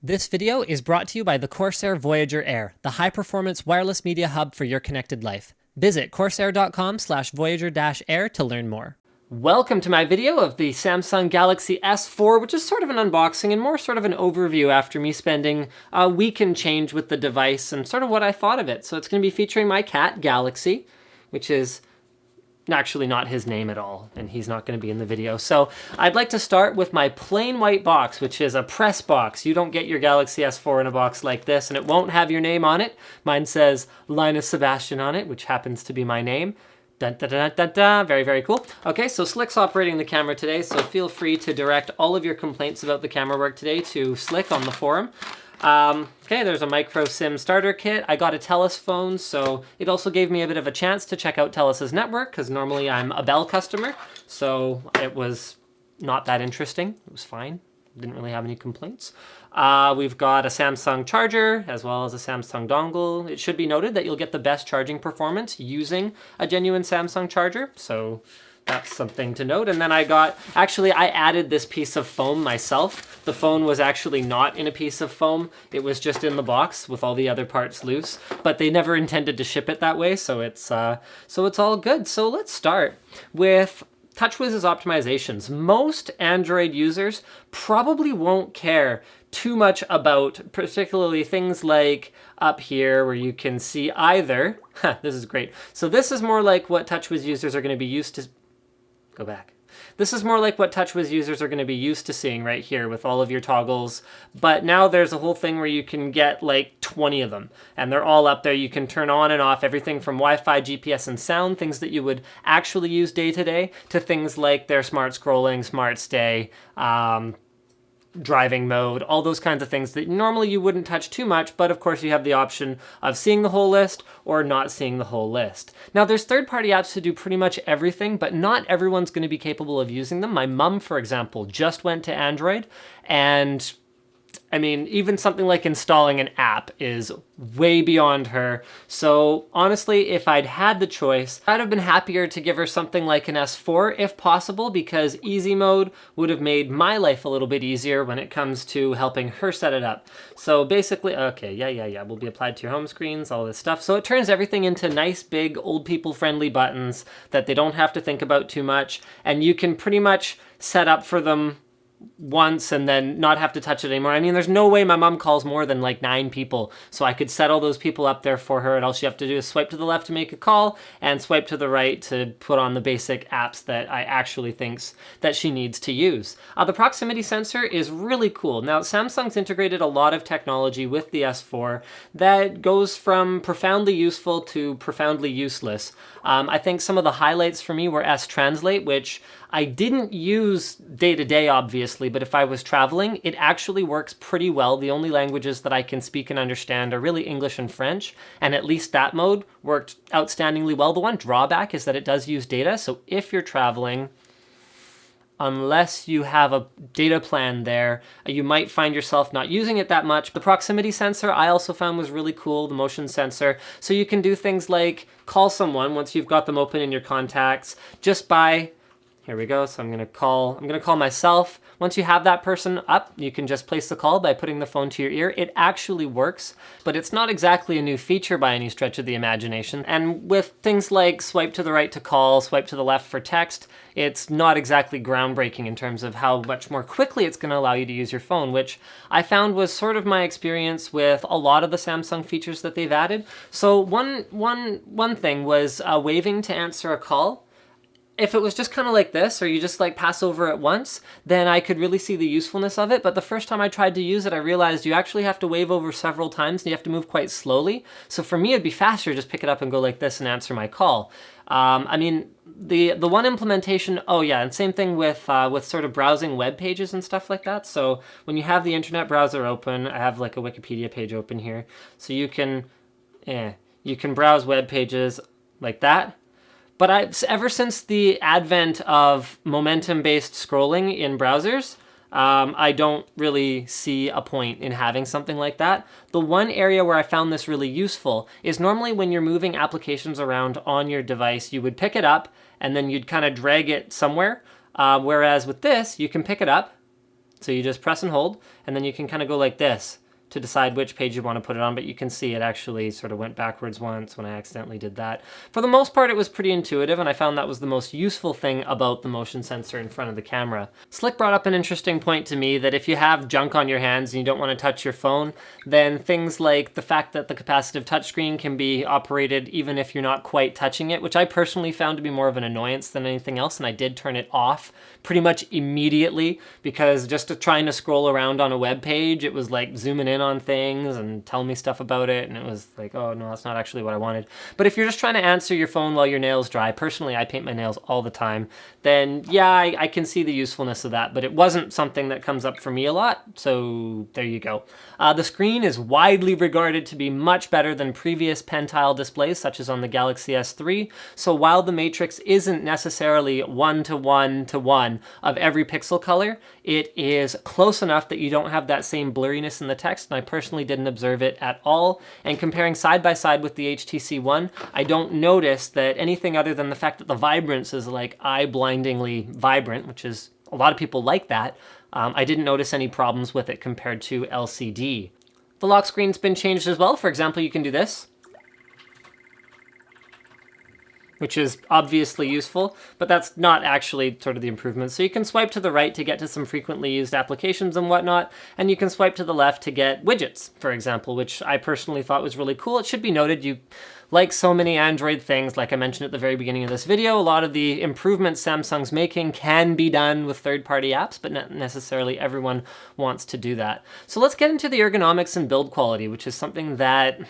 This video is brought to you by the Corsair Voyager Air, the high-performance wireless media hub for your connected life. Visit corsair.com/voyager-air to learn more. Welcome to my video of the Samsung Galaxy S4, which is sort of an unboxing and more sort of an overview after me spending a week and change with the device and sort of what I thought of it. So it's going to be featuring my cat, Galaxy, which is actually not his name at all, and he's not going to be in the video. So I'd like to start with my plain white box, which is a press box. You don't get your Galaxy S4 in a box like this, and it won't have your name on it. Mine says Linus Sebastian on it, which happens to be my name. Dun, dun, dun, dun, dun. Very, very cool. Okay, so Slick's operating the camera today, so feel free to direct all of your complaints about the camera work today to Slick on the forum. Okay, there's a micro SIM starter kit. I got a TELUS phone, so it also gave me a bit of a chance to check out TELUS's network, because normally I'm a Bell customer, so it was not that interesting. It was fine. Didn't really have any complaints. We've got a Samsung charger, as well as a Samsung dongle. It should be noted that you'll get the best charging performance using a genuine Samsung charger, so that's something to note. And then I added this piece of foam myself. The phone was actually not in a piece of foam. It was just in the box with all the other parts loose, but they never intended to ship it that way, so it's all good. So let's start with TouchWiz's optimizations. Most Android users probably won't care too much about particularly things like up here where you can see either. This is great. So this is more like what TouchWiz users are going to be used to. Go back. This is more like what TouchWiz users are going to be used to seeing right here with all of your toggles, but now there's a whole thing where you can get like 20 of them, and they're all up there. You can turn on and off everything from Wi-Fi, GPS, and sound, things that you would actually use day to day, to things like their smart scrolling, smart stay, driving mode, all those kinds of things that normally you wouldn't touch too much, but of course you have the option of seeing the whole list or not seeing the whole list. Now there's third-party apps to do pretty much everything, but not everyone's going to be capable of using them. My mum, for example, just went to Android, and I mean, even something like installing an app is way beyond her. So honestly, if I'd had the choice, I'd have been happier to give her something like an S4 if possible, because easy mode would have made my life a little bit easier when it comes to helping her set it up. So basically, okay, yeah, will be applied to your home screens, all this stuff. So it turns everything into nice, big, old people friendly buttons that they don't have to think about too much. And you can pretty much set up for them once and then not have to touch it anymore. I mean, there's no way my mom calls more than like 9 people, so I could set all those people up there for her, and all she have to do is swipe to the left to make a call and swipe to the right to put on the basic apps that I actually thinks that she needs to use. The proximity sensor is really cool. Now, Samsung's integrated a lot of technology with the S4 that goes from profoundly useful to profoundly useless. I think some of the highlights for me were S-Translate, which I didn't use day to day, obviously, but if I was traveling, it actually works pretty well. The only languages that I can speak and understand are really English and French, and at least that mode worked outstandingly well. The one drawback is that it does use data, so if you're traveling, unless you have a data plan there, you might find yourself not using it that much. The proximity sensor I also found was really cool, the motion sensor. So you can do things like call someone once you've got them open in your contacts just by, here we go, so I'm gonna call myself. Once you have that person up, you can just place the call by putting the phone to your ear. It actually works, but it's not exactly a new feature by any stretch of the imagination. And with things like swipe to the right to call, swipe to the left for text, it's not exactly groundbreaking in terms of how much more quickly it's gonna allow you to use your phone, which I found was sort of my experience with a lot of the Samsung features that they've added. So one thing was waving to answer a call. If it was just kind of like this, or you just like pass over it once, then I could really see the usefulness of it. But the first time I tried to use it, I realized you actually have to wave over several times and you have to move quite slowly. So for me, it'd be faster to just pick it up and go like this and answer my call. I mean, the one implementation, oh yeah, and same thing with sort of browsing web pages and stuff like that. So when you have the internet browser open, I have like a Wikipedia page open here, so you can browse web pages like that. But ever since the advent of momentum-based scrolling in browsers, I don't really see a point in having something like that. The one area where I found this really useful is normally when you're moving applications around on your device, you would pick it up and then you'd kind of drag it somewhere. Whereas with this, you can pick it up, So you just press and hold, and then you can kind of go like this to decide which page you want to put it on, but you can see it actually sort of went backwards once when I accidentally did that. For the most part, it was pretty intuitive, and I found that was the most useful thing about the motion sensor in front of the camera. Slick brought up an interesting point to me that if you have junk on your hands and you don't want to touch your phone, then things like the fact that the capacitive touchscreen can be operated even if you're not quite touching it, which I personally found to be more of an annoyance than anything else, and I did turn it off pretty much immediately, because just trying to scroll around on a web page, it was like zooming in on things and telling me stuff about it, and it was like, oh no, that's not actually what I wanted. But if you're just trying to answer your phone while your nails dry, personally I paint my nails all the time, then yeah, I can see the usefulness of that, but it wasn't something that comes up for me a lot, so there you go. The screen is widely regarded to be much better than previous pen tile displays, such as on the Galaxy S3, so while the matrix isn't necessarily 1:1:1 of every pixel color, it is close enough that you don't have that same blurriness in the text, and I personally didn't observe it at all. And comparing side by side with the HTC One, I don't notice that anything other than the fact that the vibrance is like eye-blindingly vibrant, which is, a lot of people like that. I didn't notice any problems with it compared to LCD. The lock screen's been changed as well. For example, you can do this, which is obviously useful, but that's not actually sort of the improvement. So you can swipe to the right to get to some frequently used applications and whatnot, and you can swipe to the left to get widgets, for example, which I personally thought was really cool. It should be noted, like so many Android things, like I mentioned at the very beginning of this video, a lot of the improvements Samsung's making can be done with third-party apps, but not necessarily everyone wants to do that. So let's get into the ergonomics and build quality, which is something that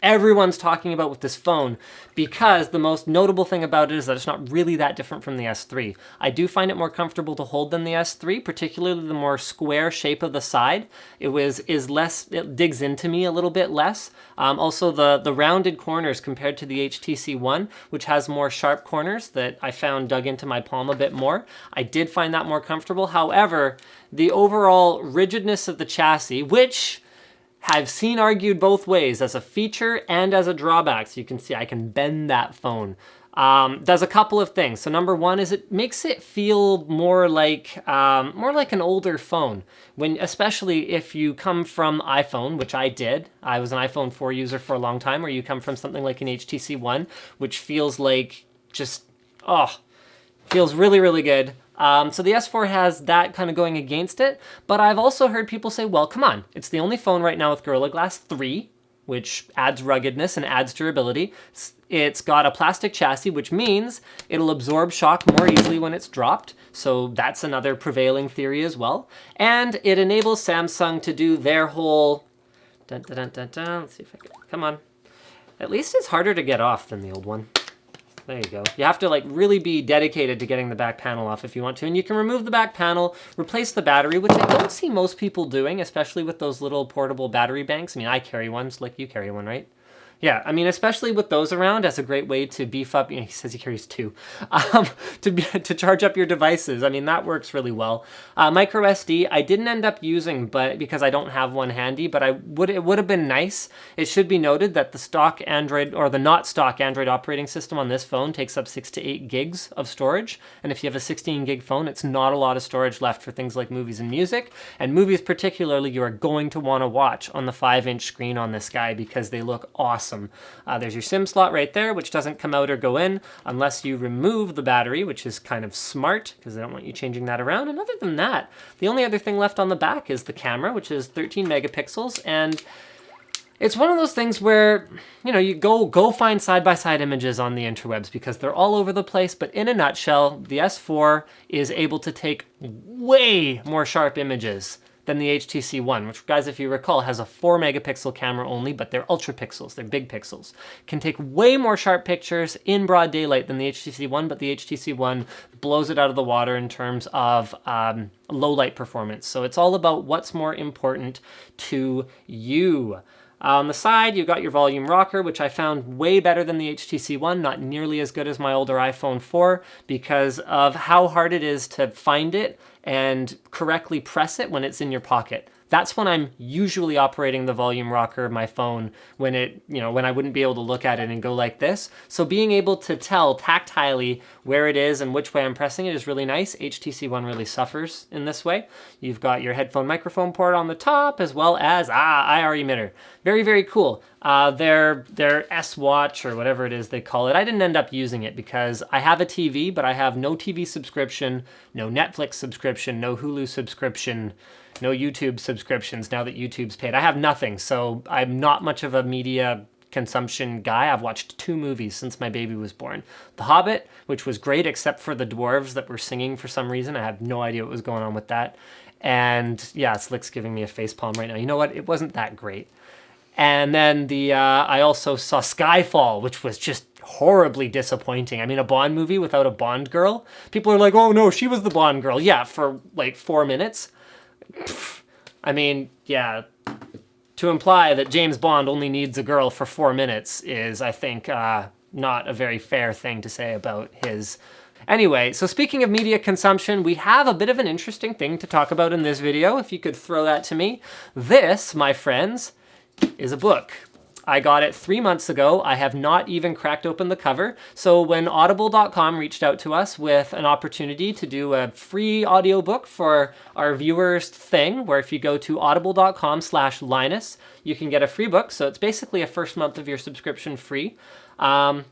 everyone's talking about with this phone, because the most notable thing about it is that it's not really that different from the S3. I do find it more comfortable to hold than the S3, particularly the more square shape of the side. It digs into me a little bit less. Also the rounded corners compared to the HTC One, which has more sharp corners that I found dug into my palm a bit more. I did find that more comfortable. However, the overall rigidness of the chassis, which I've seen argued both ways as a feature and as a drawback. So you can see I can bend that phone. Does a couple of things. So number one is it makes it feel more like an older phone. Especially if you come from iPhone, which I did. I was an iPhone 4 user for a long time, or you come from something like an HTC One, which feels like feels really, really good. So the S4 has that kind of going against it, but I've also heard people say, well, come on, it's the only phone right now with Gorilla Glass 3, which adds ruggedness and adds durability. It's got a plastic chassis, which means it'll absorb shock more easily when it's dropped. So that's another prevailing theory as well. And it enables Samsung to do their whole, let's see if I can, come on. At least it's harder to get off than the old one. There you go. You have to really be dedicated to getting the back panel off if you want to. And you can remove the back panel, replace the battery, which I don't see most people doing, especially with those little portable battery banks. I mean, I carry one, so you carry one, right? Yeah, I mean, especially with those around, as a great way to beef up, he says he carries two, to charge up your devices. I mean, that works really well. Micro SD, I didn't end up using, but because I don't have one handy, but it would have been nice. It should be noted that the stock Android, or the not stock Android operating system on this phone takes up 6 to 8 gigs of storage. And if you have a 16 gig phone, it's not a lot of storage left for things like movies and music. And movies particularly, you are going to want to watch on the 5-inch screen on this guy because they look awesome. There's your SIM slot right there, which doesn't come out or go in unless you remove the battery, which is kind of smart because they don't want you changing that around. And other than that, the only other thing left on the back is the camera, which is 13 megapixels. And it's one of those things where, you go find side-by-side images on the interwebs because they're all over the place. But in a nutshell, the S4 is able to take way more sharp images than the HTC One, which, guys, if you recall, has a 4 megapixel camera only, but they're ultra pixels, they're big pixels. Can take way more sharp pictures in broad daylight than the HTC One, but the HTC One blows it out of the water in terms of low light performance. So it's all about what's more important to you. On the side, you've got your volume rocker, which I found way better than the HTC One, not nearly as good as my older iPhone 4 because of how hard it is to find it and correctly press it when it's in your pocket. That's when I'm usually operating the volume rocker of my phone, when when I wouldn't be able to look at it and go like this. So being able to tell tactilely where it is and which way I'm pressing it is really nice. HTC One really suffers in this way. You've got your headphone microphone port on the top, as well as IR emitter. Very, very cool. Their S Watch, or whatever it is they call it, I didn't end up using it because I have a TV, but I have no TV subscription, no Netflix subscription, no Hulu subscription, no YouTube subscriptions now that YouTube's paid. I have nothing, so I'm not much of a media consumption guy. I've watched 2 movies since my baby was born. The Hobbit, which was great except for the dwarves that were singing for some reason. I have no idea what was going on with that. And yeah, Slick's giving me a facepalm right now. You know what? It wasn't that great. And then I also saw Skyfall, which was just horribly disappointing. I mean, a Bond movie without a Bond girl? People are like, oh no, she was the Bond girl. Yeah, for like 4 minutes. I mean, yeah, to imply that James Bond only needs a girl for 4 minutes is, I think, not a very fair thing to say about his... Anyway, so speaking of media consumption, we have a bit of an interesting thing to talk about in this video, if you could throw that to me. This, my friends, is a book. I got it 3 months ago. I have not even cracked open the cover. So when Audible.com reached out to us with an opportunity to do a free audiobook for our viewers thing, where if you go to audible.com/Linus, you can get a free book. So it's basically a first month of your subscription free. I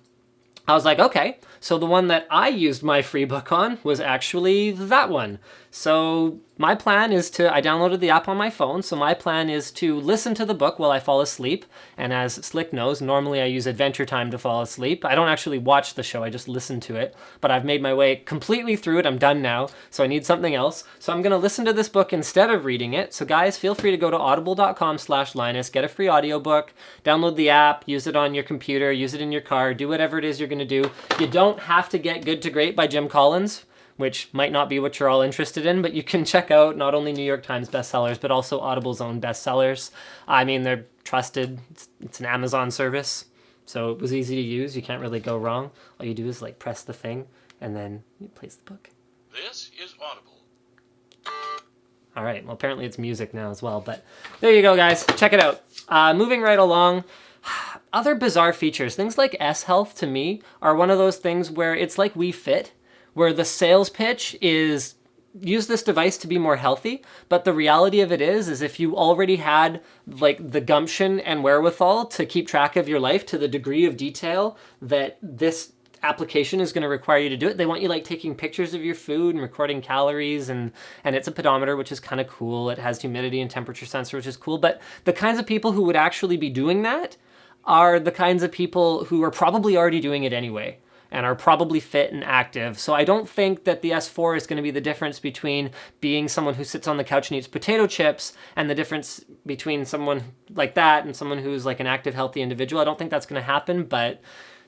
was like, okay. So the one that I used my free book on was actually that one. So my plan is I downloaded the app on my phone, so my plan is to listen to the book while I fall asleep. And as Slick knows, normally I use Adventure Time to fall asleep. I don't actually watch the show, I just listen to it. But I've made my way completely through it, I'm done now, so I need something else. So I'm gonna listen to this book instead of reading it. So guys, feel free to go to audible.com/Linus, get a free audiobook, download the app, use it on your computer, use it in your car, do whatever it is you're gonna do. You don't have to get Good to Great by Jim Collins, which might not be what you're all interested in, but you can check out not only New York Times bestsellers, but also Audible's own bestsellers. I mean, they're trusted. It's an Amazon service, so it was easy to use. You can't really go wrong. All you do is like press the thing, and then it plays the book. This is Audible. All right, well, apparently it's music now as well, but there you go, guys. Check it out. Moving right along. Other bizarre features, things like SHealth to me are one of those things where it's like Wii Fit, where the sales pitch is use this device to be more healthy, but the reality of it is if you already had like the gumption and wherewithal to keep track of your life to the degree of detail that this application is going to require you to do it, they want you like taking pictures of your food and recording calories, and it's a pedometer, which is kind of cool. It has humidity and temperature sensor, which is cool, but the kinds of people who would actually be doing that are the kinds of people who are probably already doing it anyway and are probably fit and active. So I don't think that the S4 is going to be the difference between being someone who sits on the couch and eats potato chips and the difference between someone like that and someone who's like an active, healthy individual. I don't think that's going to happen, but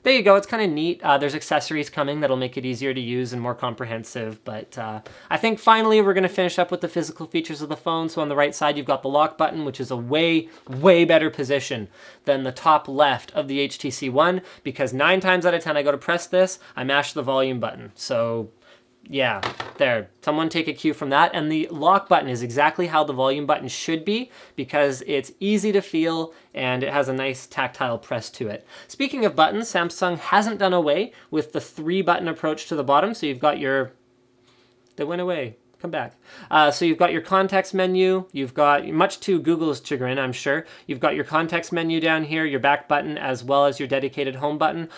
there you go. It's kind of neat. There's accessories coming that'll make it easier to use and more comprehensive. But I think finally we're going to finish up with the physical features of the phone. So on the right side, you've got the lock button, which is a way, way better position than the top left of the HTC One, because 9 times out of 10, I go to press this, I mash the volume button. So yeah, there. Someone take a cue from that. And the lock button is exactly how the volume button should be, because it's easy to feel and it has a nice tactile press to it. Speaking of buttons, Samsung hasn't done away with the 3-button approach to the bottom. So you've got your... They went away. Come back. So you've got your context menu. You've got, much to Google's chagrin, I'm sure, you've got your context menu down here, your back button, as well as your dedicated home button.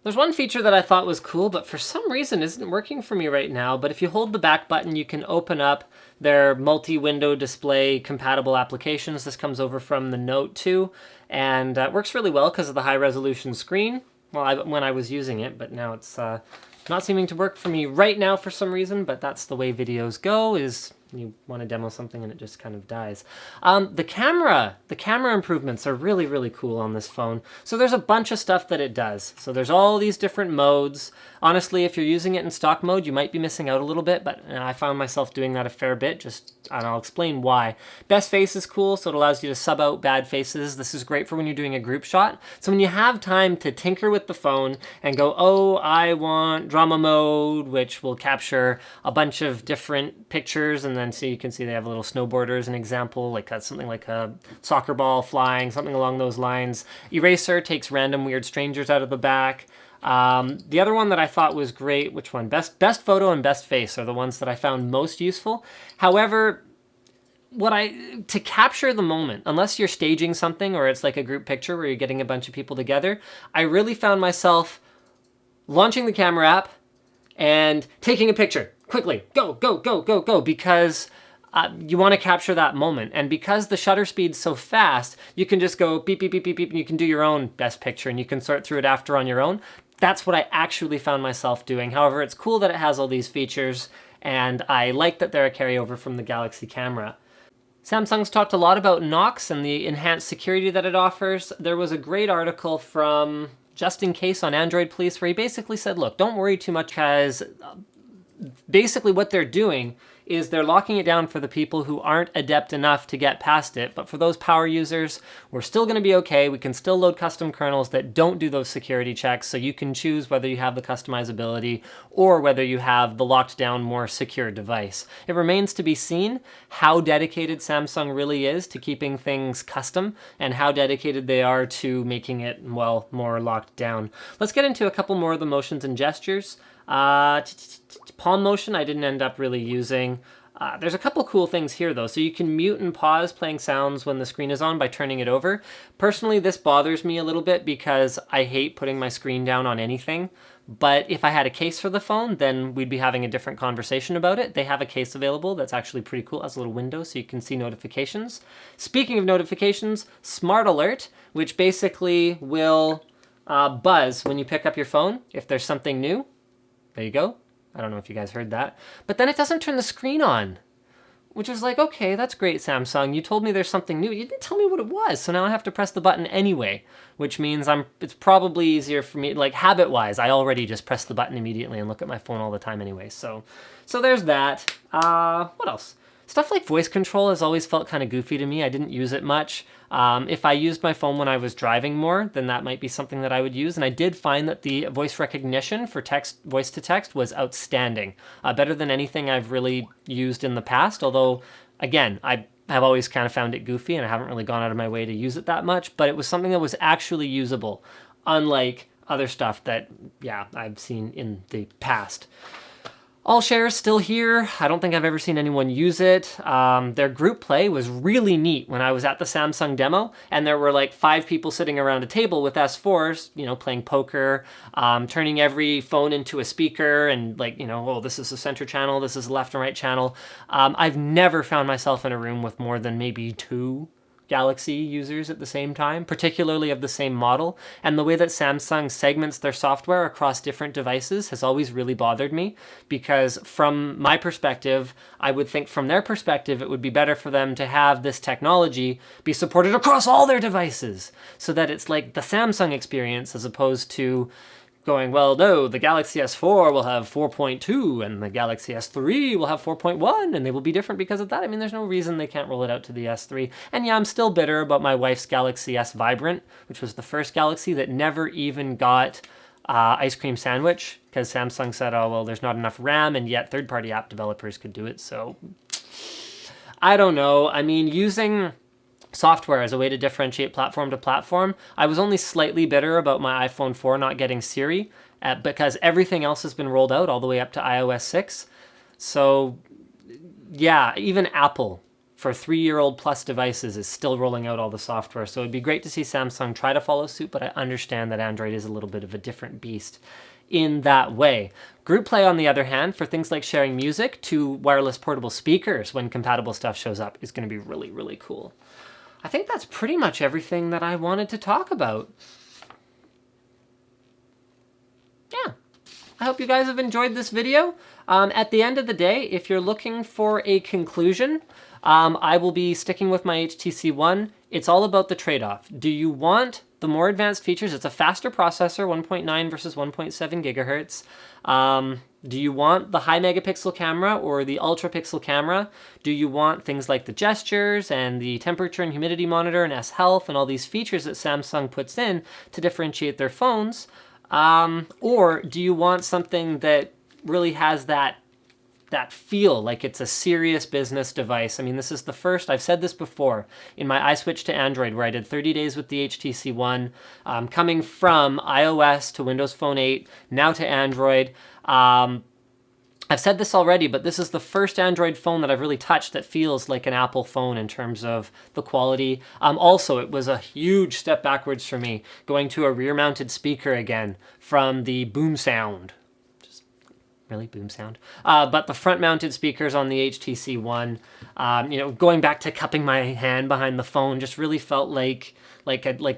There's one feature that I thought was cool, but for some reason isn't working for me right now. But if you hold the back button, you can open up their multi-window display compatible applications. This comes over from the Note 2, and it works really well because of the high-resolution screen. Well, when I was using it, but now it's not seeming to work for me right now for some reason, but that's the way videos go, is you want to demo something and it just kind of dies. The camera improvements are really, really cool on this phone. So there's a bunch of stuff that it does. So there's all these different modes. Honestly, if you're using it in stock mode, you might be missing out a little bit, but I found myself doing that a fair bit, and I'll explain why. Best face is cool, so it allows you to sub out bad faces. This is great for when you're doing a group shot. So when you have time to tinker with the phone and go, oh, I want drama mode, which will capture a bunch of different pictures and then so you can see they have a little snowboarder as an example, like that's something like a soccer ball flying, something along those lines. Eraser takes random weird strangers out of the back. The other one that I thought was great, which one? Best photo and best face are the ones that I found most useful. However, to capture the moment, unless you're staging something or it's like a group picture where you're getting a bunch of people together, I really found myself launching the camera app and taking a picture quickly, go, go, go, go, go, because you want to capture that moment. And because the shutter speed's so fast, you can just go beep, beep, beep, beep, beep, and you can do your own best picture and you can sort through it after on your own. That's what I actually found myself doing. However, it's cool that it has all these features, and I like that they're a carryover from the Galaxy camera. Samsung's talked a lot about Knox and the enhanced security that it offers. There was a great article from Just In Case on Android Police where he basically said, look, don't worry too much, because basically what they're doing is they're locking it down for the people who aren't adept enough to get past it. But for those power users, we're still going to be okay. We can still load custom kernels that don't do those security checks, so you can choose whether you have the customizability or whether you have the locked down, more secure device. It remains to be seen how dedicated Samsung really is to keeping things custom and how dedicated they are to making it, well, more locked down. Let's get into a couple more of the motions and gestures. Palm motion I didn't end up really using. There's a couple cool things here though. So you can mute and pause playing sounds when the screen is on by turning it over. Personally, this bothers me a little bit because I hate putting my screen down on anything. But if I had a case for the phone, then we'd be having a different conversation about it. They have a case available that's actually pretty cool. It has a little window so you can see notifications. Speaking of notifications, Smart Alert, which basically will buzz when you pick up your phone if there's something new. There you go. I don't know if you guys heard that. But then it doesn't turn the screen on, which is like, okay, that's great, Samsung. You told me there's something new. You didn't tell me what it was, so now I have to press the button anyway, which means it's probably easier for me, like habit-wise, I already just press the button immediately and look at my phone all the time anyway. So there's that. What else? Stuff like voice control has always felt kind of goofy to me. I didn't use it much. If I used my phone when I was driving more, then that might be something that I would use. And I did find that the voice recognition for voice to text was outstanding. Better than anything I've really used in the past. Although, again, I have always kind of found it goofy and I haven't really gone out of my way to use it that much. But it was something that was actually usable, unlike other stuff that, yeah, I've seen in the past. All Share is still here. I don't think I've ever seen anyone use it. Their group play was really neat when I was at the Samsung demo, and there were like 5 people sitting around a table with S4s, you know, playing poker, turning every phone into a speaker, and like, you know, oh, this is the center channel, this is the left and right channel. I've never found myself in a room with more than maybe 2 Galaxy users at the same time, particularly of the same model. And the way that Samsung segments their software across different devices has always really bothered me, because from my perspective, I would think from their perspective, it would be better for them to have this technology be supported across all their devices so that it's like the Samsung experience as opposed to going, well, no, the Galaxy S4 will have 4.2 and the Galaxy S3 will have 4.1 and they will be different because of that. I mean, there's no reason they can't roll it out to the S3. And yeah, I'm still bitter about my wife's Galaxy S Vibrant, which was the first Galaxy that never even got ice cream sandwich, because Samsung said, oh, well, there's not enough RAM, and yet third-party app developers could do it. So I don't know. I mean, using software as a way to differentiate platform to platform, I was only slightly bitter about my iPhone 4 not getting Siri, because everything else has been rolled out all the way up to iOS 6. So yeah, even Apple for 3-year-old plus devices is still rolling out all the software. So it'd be great to see Samsung try to follow suit, but I understand that Android is a little bit of a different beast in that way. Group Play, on the other hand, for things like sharing music to wireless portable speakers when compatible stuff shows up, is going to be really, really cool. I think that's pretty much everything that I wanted to talk about. Yeah. I hope you guys have enjoyed this video. At the end of the day, if you're looking for a conclusion, I will be sticking with my HTC One. It's all about the trade-off. Do you want the more advanced features? It's a faster processor, 1.9 versus 1.7 gigahertz. Do you want the high megapixel camera or the ultra pixel camera? Do you want things like the gestures and the temperature and humidity monitor and SHealth and all these features that Samsung puts in to differentiate their phones? Or do you want something that really has that that feel like it's a serious business device. I mean, this is the first, I've said this before, in my iSwitch to Android, where I did 30 days with the HTC One, coming from iOS to Windows Phone 8, now to Android. I've said this already, but this is the first Android phone that I've really touched that feels like an Apple phone in terms of the quality. Also, it was a huge step backwards for me, going to a rear-mounted speaker again from the Boom Sound. Just really Boom Sound. But the front-mounted speakers on the HTC One, going back to cupping my hand behind the phone, just really felt like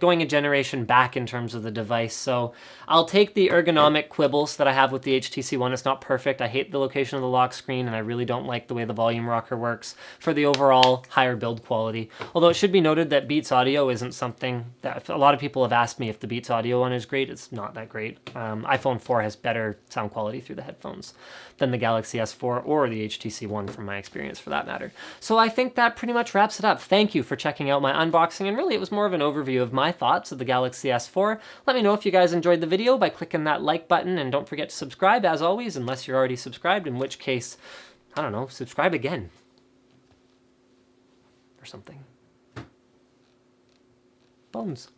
going a generation back in terms of the device. So I'll take the ergonomic quibbles that I have with the HTC One. It's not perfect. I hate the location of the lock screen, and I really don't like the way the volume rocker works for the overall higher build quality. Although it should be noted that Beats Audio isn't something that a lot of people have asked me if the Beats Audio one is great. It's not that great. iPhone 4 has better sound quality through the headphones than the Galaxy S4 or the HTC One from my experience, for that matter. So I think that pretty much wraps it up. Thank you for checking out my unboxing, and really it was more of an overview of my thoughts of the Galaxy S4. Let me know if you guys enjoyed the video by clicking that like button, and don't forget to subscribe as always, unless you're already subscribed, in which case, I don't know, subscribe again. Or something. Bones.